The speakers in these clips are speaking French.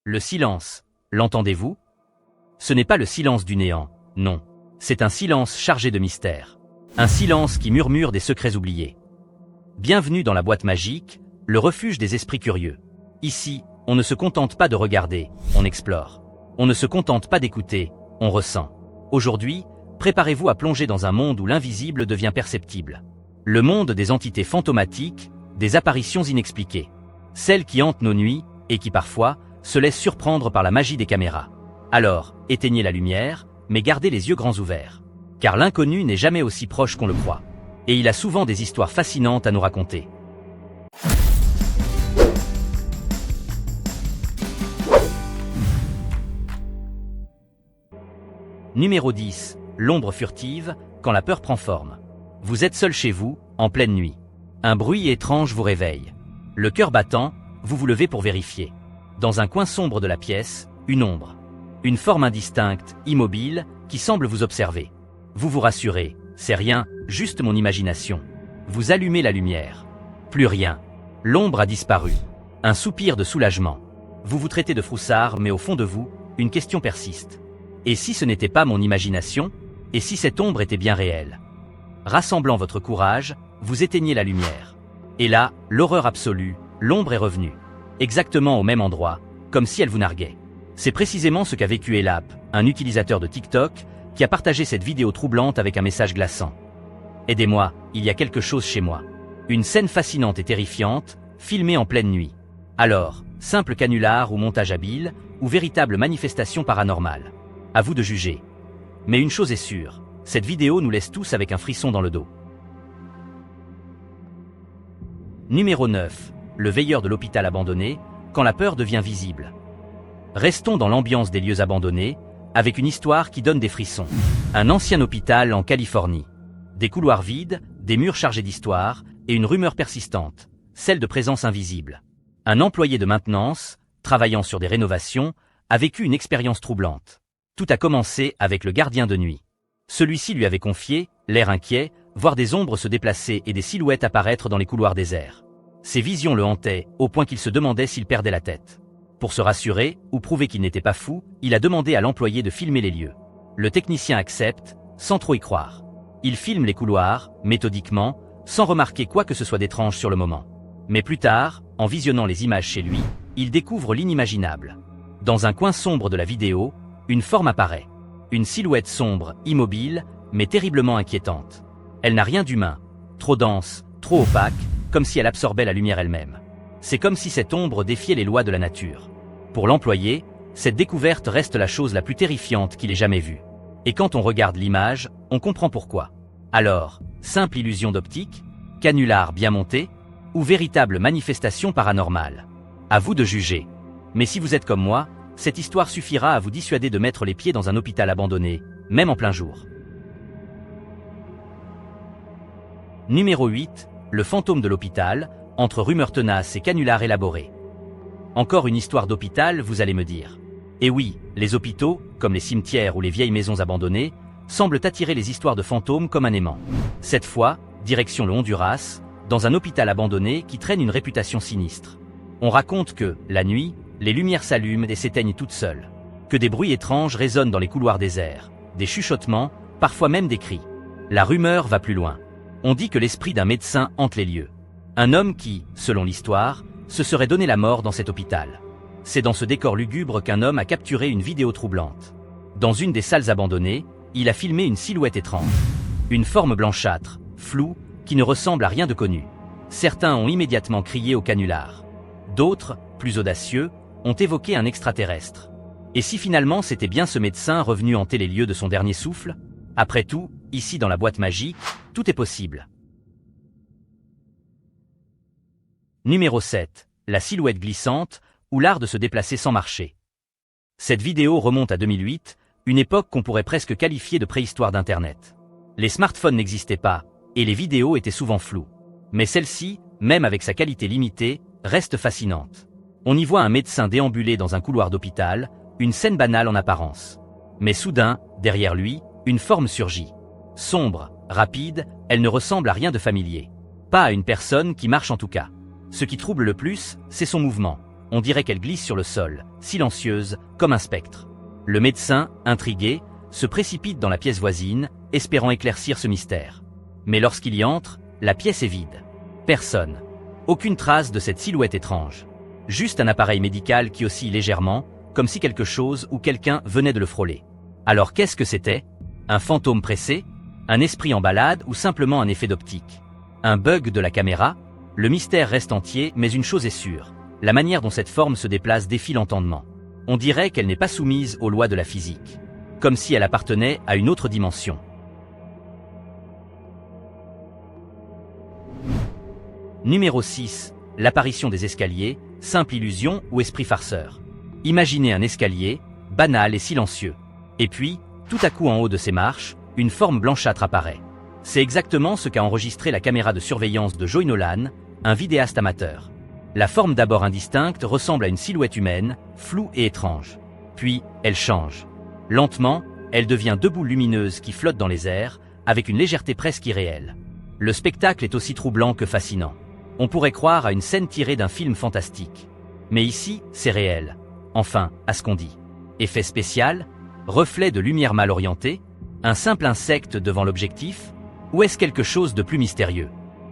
Le silence, l'entendez-vous? Ce n'est pas le silence du néant, non. C'est un silence chargé de mystère. Un silence qui murmure des secrets oubliés. Bienvenue dans la boîte magique, le refuge des esprits curieux. Ici, on ne se contente pas de regarder, on explore. On ne se contente pas d'écouter, on ressent. Aujourd'hui, préparez-vous à plonger dans un monde où l'invisible devient perceptible. Le monde des entités fantomatiques, des apparitions inexpliquées. Celles qui hantent nos nuits, et qui parfois, se laissent surprendre par la magie des caméras. Alors, éteignez la lumière, mais gardez les yeux grands ouverts. Car l'inconnu n'est jamais aussi proche qu'on le croit. Et il a souvent des histoires fascinantes à nous raconter. Numéro 10. L'ombre furtive, quand la peur prend forme. Vous êtes seul chez vous, en pleine nuit. Un bruit étrange vous réveille. Le cœur battant, vous vous levez pour vérifier. Dans un coin sombre de la pièce, une ombre. Une forme indistincte, immobile, qui semble vous observer. Vous vous rassurez, c'est rien, juste mon imagination. Vous allumez la lumière. Plus rien. L'ombre a disparu. Un soupir de soulagement. Vous vous traitez de froussard, mais au fond de vous, une question persiste. Et si ce n'était pas mon imagination? Et si cette ombre était bien réelle? Rassemblant votre courage, vous éteignez la lumière. Et là, l'horreur absolue, l'ombre est revenue. Exactement au même endroit, comme si elle vous narguait. C'est précisément ce qu'a vécu Elap, un utilisateur de TikTok, qui a partagé cette vidéo troublante avec un message glaçant. Aidez-moi, il y a quelque chose chez moi. Une scène fascinante et terrifiante, filmée en pleine nuit. Alors, simple canular ou montage habile, ou véritable manifestation paranormale. À vous de juger. Mais une chose est sûre, cette vidéo nous laisse tous avec un frisson dans le dos. Numéro 9. Le veilleur de l'hôpital abandonné, quand la peur devient visible. Restons dans l'ambiance des lieux abandonnés, avec une histoire qui donne des frissons. Un ancien hôpital en Californie. Des couloirs vides, des murs chargés d'histoire, et une rumeur persistante, celle de présence invisible. Un employé de maintenance, travaillant sur des rénovations, a vécu une expérience troublante. Tout a commencé avec le gardien de nuit. Celui-ci lui avait confié, l'air inquiet, voir des ombres se déplacer et des silhouettes apparaître dans les couloirs déserts. Ces visions le hantaient, au point qu'il se demandait s'il perdait la tête. Pour se rassurer, ou prouver qu'il n'était pas fou, il a demandé à l'employé de filmer les lieux. Le technicien accepte, sans trop y croire. Il filme les couloirs, méthodiquement, sans remarquer quoi que ce soit d'étrange sur le moment. Mais plus tard, en visionnant les images chez lui, il découvre l'inimaginable. Dans un coin sombre de la vidéo, une forme apparaît. Une silhouette sombre, immobile, mais terriblement inquiétante. Elle n'a rien d'humain. Trop dense, trop opaque, comme si elle absorbait la lumière elle-même. C'est comme si cette ombre défiait les lois de la nature. Pour l'employé, cette découverte reste la chose la plus terrifiante qu'il ait jamais vue. Et quand on regarde l'image, on comprend pourquoi. Alors, simple illusion d'optique, canular bien monté, ou véritable manifestation paranormale? À vous de juger. Mais si vous êtes comme moi, cette histoire suffira à vous dissuader de mettre les pieds dans un hôpital abandonné, même en plein jour. Numéro 8. Le fantôme de l'hôpital, entre rumeurs tenaces et canulars élaborés. Encore une histoire d'hôpital, vous allez me dire. Et oui, les hôpitaux, comme les cimetières ou les vieilles maisons abandonnées, semblent attirer les histoires de fantômes comme un aimant. Cette fois, direction le Honduras, dans un hôpital abandonné qui traîne une réputation sinistre. On raconte que, la nuit, les lumières s'allument et s'éteignent toutes seules. Que des bruits étranges résonnent dans les couloirs déserts, des chuchotements, parfois même des cris. La rumeur va plus loin. On dit que l'esprit d'un médecin hante les lieux. Un homme qui, selon l'histoire, se serait donné la mort dans cet hôpital. C'est dans ce décor lugubre qu'un homme a capturé une vidéo troublante. Dans une des salles abandonnées, il a filmé une silhouette étrange. Une forme blanchâtre, floue, qui ne ressemble à rien de connu. Certains ont immédiatement crié au canular. D'autres, plus audacieux, ont évoqué un extraterrestre. Et si finalement c'était bien ce médecin revenu hanter les lieux de son dernier souffle? Après tout, ici dans la boîte magique, tout est possible. Numéro 7. La silhouette glissante, ou l'art de se déplacer sans marcher. Cette vidéo remonte à 2008, une époque qu'on pourrait presque qualifier de préhistoire d'Internet. Les smartphones n'existaient pas, et les vidéos étaient souvent floues. Mais celle-ci, même avec sa qualité limitée, reste fascinante. On y voit un médecin déambuler dans un couloir d'hôpital, une scène banale en apparence. Mais soudain, derrière lui, une forme surgit. Sombre, rapide, elle ne ressemble à rien de familier. Pas à une personne qui marche en tout cas. Ce qui trouble le plus, c'est son mouvement. On dirait qu'elle glisse sur le sol, silencieuse, comme un spectre. Le médecin, intrigué, se précipite dans la pièce voisine, espérant éclaircir ce mystère. Mais lorsqu'il y entre, la pièce est vide. Personne. Aucune trace de cette silhouette étrange. Juste un appareil médical qui oscille légèrement, comme si quelque chose ou quelqu'un venait de le frôler. Alors qu'est-ce que c'était? Un fantôme pressé? Un esprit en balade ou simplement un effet d'optique? Un bug de la caméra? Le mystère reste entier, mais une chose est sûre. La manière dont cette forme se déplace défie l'entendement. On dirait qu'elle n'est pas soumise aux lois de la physique. Comme si elle appartenait à une autre dimension. Numéro 6. L'apparition des escaliers, simple illusion ou esprit farceur. Imaginez un escalier, banal et silencieux. Et puis, tout à coup en haut de ces marches, une forme blanchâtre apparaît. C'est exactement ce qu'a enregistré la caméra de surveillance de Joey Nolan, un vidéaste amateur. La forme d'abord indistincte ressemble à une silhouette humaine, floue et étrange. Puis, elle change. Lentement, elle devient deux boules lumineuses qui flottent dans les airs, avec une légèreté presque irréelle. Le spectacle est aussi troublant que fascinant. On pourrait croire à une scène tirée d'un film fantastique. Mais ici, c'est réel. Enfin, à ce qu'on dit. Effet spécial? Reflet de lumière mal orientée? Un simple insecte devant l'objectif? Ou est-ce quelque chose de plus mystérieux?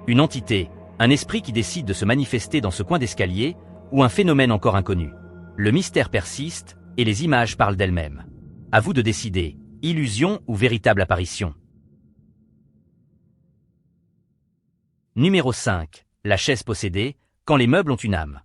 Une entité, un esprit qui décide de se manifester dans ce coin d'escalier, ou un phénomène encore inconnu? Le mystère persiste, et les images parlent d'elles-mêmes. À vous de décider, illusion ou véritable apparition. Numéro 5. La chaise possédée, quand les meubles ont une âme.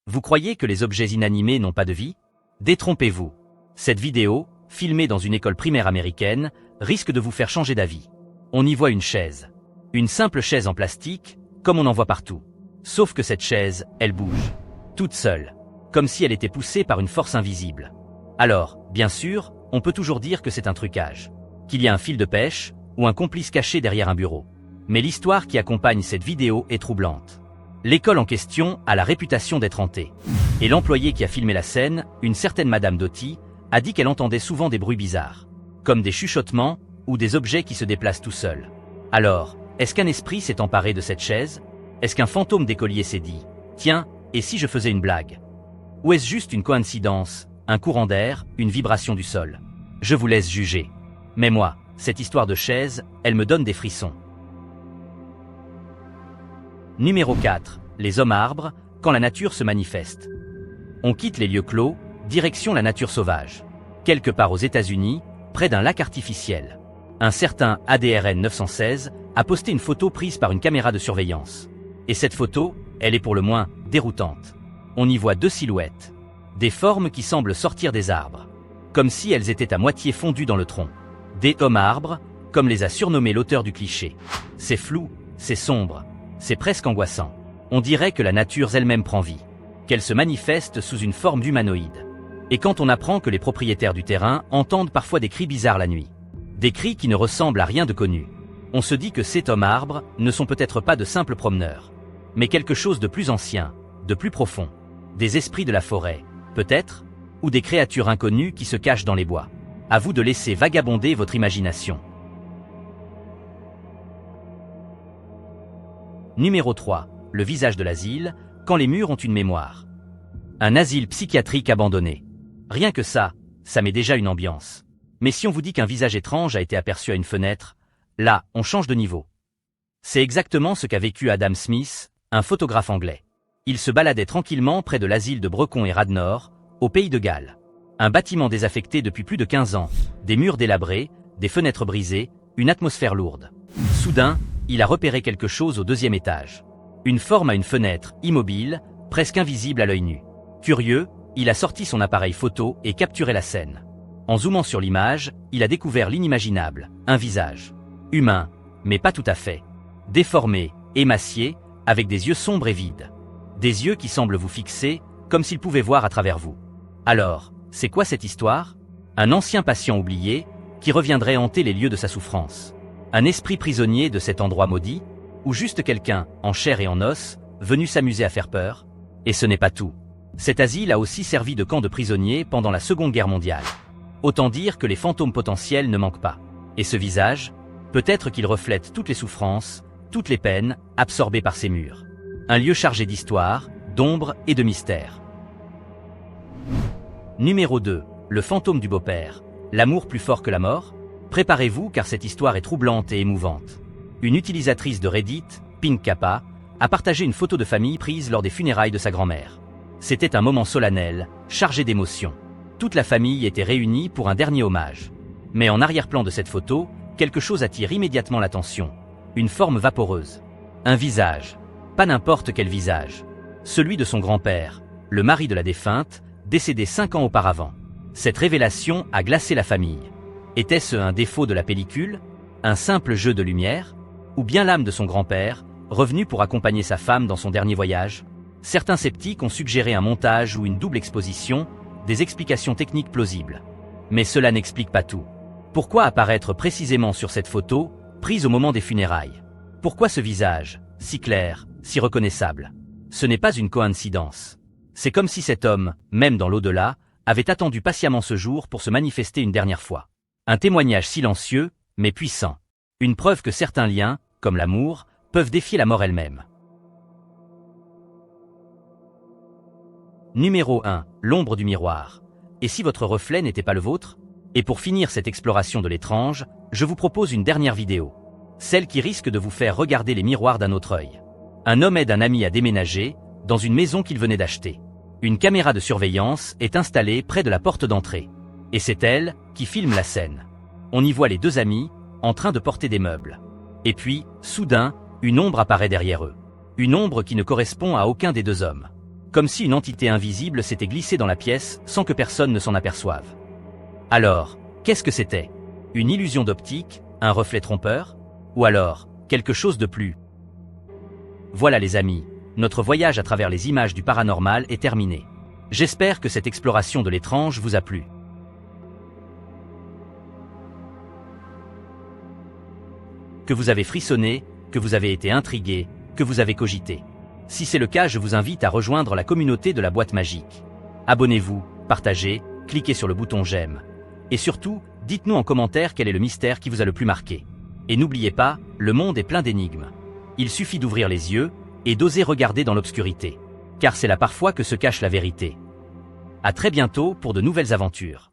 Vous croyez que les objets inanimés n'ont pas de vie? Détrompez-vous. Cette vidéo, filmée dans une école primaire américaine, risque de vous faire changer d'avis. On y voit une chaise. Une simple chaise en plastique, comme on en voit partout. Sauf que cette chaise, elle bouge. Toute seule. Comme si elle était poussée par une force invisible. Alors, bien sûr, on peut toujours dire que c'est un trucage. Qu'il y a un fil de pêche, ou un complice caché derrière un bureau. Mais l'histoire qui accompagne cette vidéo est troublante. L'école en question a la réputation d'être hantée. Et l'employé qui a filmé la scène, une certaine Madame Doty, a dit qu'elle entendait souvent des bruits bizarres. Comme des chuchotements, ou des objets qui se déplacent tout seuls. Alors, est-ce qu'un esprit s'est emparé de cette chaise? Est-ce qu'un fantôme d'écolier s'est dit « Tiens, et si je faisais une blague ?» Ou est-ce juste une coïncidence, un courant d'air, une vibration du sol? Je vous laisse juger. Mais moi, cette histoire de chaise, elle me donne des frissons. Numéro 4. Les hommes-arbres, quand la nature se manifeste. On quitte les lieux clos, direction la nature sauvage. Quelque part aux États-Unis, près d'un lac artificiel. Un certain ADRN 916 a posté une photo prise par une caméra de surveillance. Et cette photo, elle est pour le moins déroutante. On y voit deux silhouettes. Des formes qui semblent sortir des arbres. Comme si elles étaient à moitié fondues dans le tronc. Des hommes-arbres, comme les a surnommés l'auteur du cliché. C'est flou, c'est sombre, c'est presque angoissant. On dirait que la nature elle-même prend vie. Qu'elle se manifeste sous une forme d'humanoïde. Et quand on apprend que les propriétaires du terrain entendent parfois des cris bizarres la nuit. Des cris qui ne ressemblent à rien de connu. On se dit que ces hommes-arbres ne sont peut-être pas de simples promeneurs. Mais quelque chose de plus ancien, de plus profond. Des esprits de la forêt, peut-être? Ou des créatures inconnues qui se cachent dans les bois. À vous de laisser vagabonder votre imagination. Numéro 3. Le visage de l'asile, quand les murs ont une mémoire. Un asile psychiatrique abandonné. Rien que ça met déjà une ambiance. Mais si on vous dit qu'un visage étrange a été aperçu à une fenêtre, là, on change de niveau. C'est exactement ce qu'a vécu Adam Smith, un photographe anglais. Il se baladait tranquillement près de l'asile de Brecon et Radnor, au pays de Galles. Un bâtiment désaffecté depuis plus de 15 ans, des murs délabrés, des fenêtres brisées, une atmosphère lourde. Soudain, il a repéré quelque chose au 2e étage. Une forme à une fenêtre, immobile, presque invisible à l'œil nu. Curieux, il a sorti son appareil photo et capturé la scène. En zoomant sur l'image, il a découvert l'inimaginable, un visage. Humain, mais pas tout à fait. Déformé, émacié, avec des yeux sombres et vides. Des yeux qui semblent vous fixer, comme s'ils pouvaient voir à travers vous. Alors, c'est quoi cette histoire? Un ancien patient oublié, qui reviendrait hanter les lieux de sa souffrance. Un esprit prisonnier de cet endroit maudit? Ou juste quelqu'un, en chair et en os, venu s'amuser à faire peur? Et ce n'est pas tout. Cet asile a aussi servi de camp de prisonniers pendant la Seconde Guerre mondiale. Autant dire que les fantômes potentiels ne manquent pas. Et ce visage? Peut-être qu'il reflète toutes les souffrances, toutes les peines, absorbées par ces murs. Un lieu chargé d'histoire, d'ombre et de mystère. Numéro 2. Le fantôme du beau-père. L'amour plus fort que la mort? Préparez-vous car cette histoire est troublante et émouvante. Une utilisatrice de Reddit, Pink Kappa, a partagé une photo de famille prise lors des funérailles de sa grand-mère. C'était un moment solennel, chargé d'émotions. Toute la famille était réunie pour un dernier hommage. Mais en arrière-plan de cette photo, quelque chose attire immédiatement l'attention. Une forme vaporeuse. Un visage. Pas n'importe quel visage. Celui de son grand-père, le mari de la défunte, décédé 5 ans auparavant. Cette révélation a glacé la famille. Était-ce un défaut de la pellicule? Un simple jeu de lumière? Ou bien l'âme de son grand-père, revenu pour accompagner sa femme dans son dernier voyage? Certains sceptiques ont suggéré un montage ou une double exposition, des explications techniques plausibles. Mais cela n'explique pas tout. Pourquoi apparaître précisément sur cette photo, prise au moment des funérailles? Pourquoi ce visage, si clair, si reconnaissable? Ce n'est pas une coïncidence. C'est comme si cet homme, même dans l'au-delà, avait attendu patiemment ce jour pour se manifester une dernière fois. Un témoignage silencieux, mais puissant. Une preuve que certains liens, comme l'amour, peuvent défier la mort elle-même. Numéro 1. L'ombre du miroir. Et si votre reflet n'était pas le vôtre? Et pour finir cette exploration de l'étrange, je vous propose une dernière vidéo. Celle qui risque de vous faire regarder les miroirs d'un autre œil. Un homme aide un ami à déménager, dans une maison qu'il venait d'acheter. Une caméra de surveillance est installée près de la porte d'entrée. Et c'est elle qui filme la scène. On y voit les deux amis, en train de porter des meubles. Et puis, soudain, une ombre apparaît derrière eux. Une ombre qui ne correspond à aucun des deux hommes. Comme si une entité invisible s'était glissée dans la pièce sans que personne ne s'en aperçoive. Alors, qu'est-ce que c'était? Une illusion d'optique? Un reflet trompeur? Ou alors, quelque chose de plus? Voilà les amis, notre voyage à travers les images du paranormal est terminé. J'espère que cette exploration de l'étrange vous a plu. Que vous avez frissonné, que vous avez été intrigué, que vous avez cogité. Si c'est le cas, je vous invite à rejoindre la communauté de la boîte magique. Abonnez-vous, partagez, cliquez sur le bouton j'aime. Et surtout, dites-nous en commentaire quel est le mystère qui vous a le plus marqué. Et n'oubliez pas, le monde est plein d'énigmes. Il suffit d'ouvrir les yeux et d'oser regarder dans l'obscurité. Car c'est là parfois que se cache la vérité. À très bientôt pour de nouvelles aventures.